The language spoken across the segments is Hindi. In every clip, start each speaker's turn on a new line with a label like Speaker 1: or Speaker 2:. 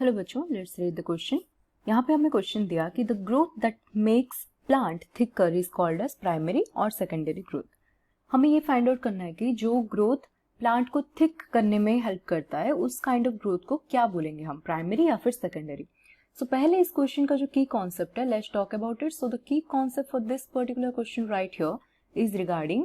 Speaker 1: हेलो बच्चों, लेट्स रीड द क्वेश्चन। यहाँ पे हमें क्वेश्चन दिया कि the growth that makes plant thicker is called as primary और सेकेंडरी ग्रोथ। हमें ये फाइंड आउट करना है कि जो ग्रोथ प्लांट को थिक करने में हेल्प करता है उस काइंड ऑफ ग्रोथ को क्या बोलेंगे हम, प्राइमरी या फिर सेकेंडरी। सो पहले इस क्वेश्चन का जो की कॉन्सेप्ट है, let's talk about it. So the key concept for this particular question right here is regarding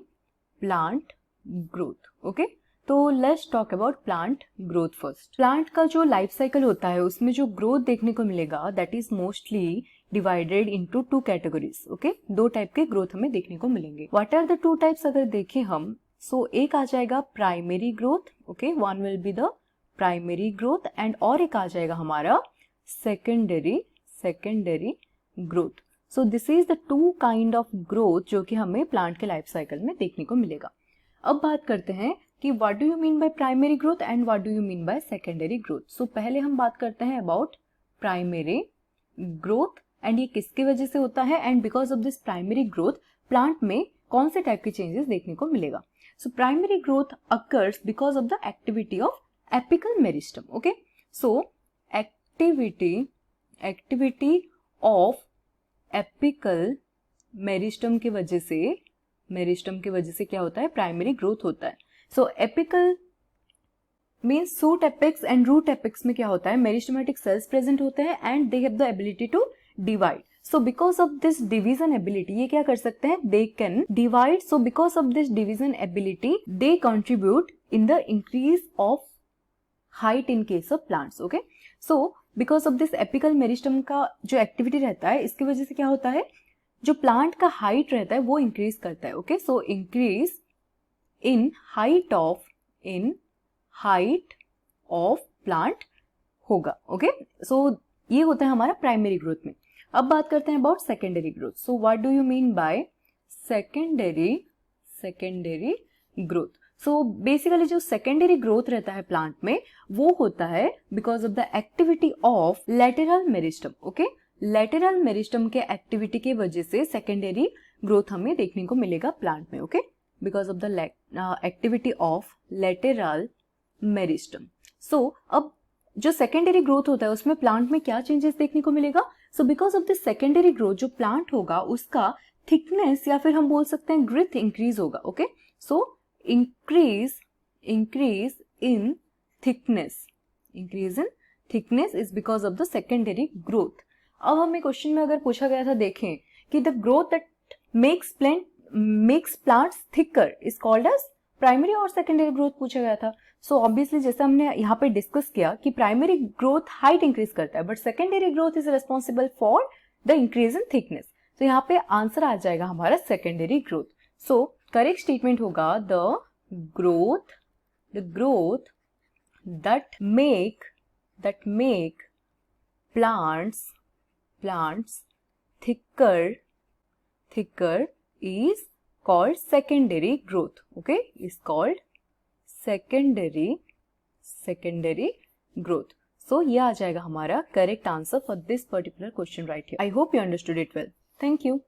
Speaker 1: plant growth. Okay, तो let's talk about plant growth first. Plant का जो लाइफ साइकिल होता है उसमें जो ग्रोथ देखने को मिलेगा that is mostly divided into two categories. Okay, दो टाइप के ग्रोथ हमें देखने को मिलेंगे। What are the two types अगर देखें हम, सो एक आ जाएगा primary growth. Okay, one will be the primary growth and और एक आ जाएगा हमारा secondary growth. So this is the two kind of growth जो कि हमें प्लांट के लाइफ साइकिल में देखने को मिलेगा। अब बात करते हैं कि what do you mean by primary growth and what do you mean by secondary growth. So पहले हम बात करते हैं अबाउट प्राइमरी ग्रोथ एंड ये किसकी वजह से होता है and because of this primary growth plant में कौन से टाइप के चेंजेस देखने को मिलेगा। So primary growth occurs because of the activity of apical meristem. Okay, so activity of apical meristem की वजह से क्या होता है, प्राइमरी ग्रोथ होता है। So apical means shoot apex and root apex में क्या होता है, मेरिस्टमेटिक सेल्स प्रेजेंट होते हैं and they have the ability to divide. So because of this division ability ये क्या कर सकते हैं, they can divide. So because of this division ability they contribute in the increase of height in case of plants. Okay, so because of this apical meristem का जो एक्टिविटी रहता है इसकी वजह से क्या होता है, जो प्लांट का हाइट रहता है वो इंक्रीज करता है। Okay, so increase in height of plant होगा। ओके, सो ये होता है हमारा प्राइमरी ग्रोथ में। अब बात करते हैं about secondary growth. So what do you mean by secondary growth. So basically जो सेकेंडरी ग्रोथ रहता है प्लांट में वो होता है because of the activity of lateral meristem. Okay, lateral meristem के एक्टिविटी की वजह से सेकेंडरी ग्रोथ हमें देखने को मिलेगा प्लांट में। Okay, because of the activity of lateral meristem. So अब जो सेकेंडरी ग्रोथ होता है उसमें प्लांट में क्या चेंजेस देखने को मिलेगा। सो because of this secondary growth जो प्लांट होगा उसका थिकनेस या फिर हम बोल सकते हैं ग्रिथ इंक्रीज होगा। Okay, so increase in thickness is because of the secondary growth. अब हमें क्वेश्चन में अगर पूछा गया था, देखें कि the growth that makes plants thicker is called as primary और सेकेंडरी ग्रोथ पूछा गया था। सो ऑब्वियसली जैसे हमने यहाँ पे डिस्कस किया कि प्राइमरी ग्रोथ हाइट इंक्रीज करता है but secondary growth is responsible for the increase in thickness. तो यहाँ पे आंसर आ जाएगा हमारा secondary growth. So correct statement होगा the growth that make plants thicker is called secondary growth. Okay, is called secondary growth. So ये आ जाएगा हमारा correct answer for this particular question right here. I hope you understood it well. Thank you.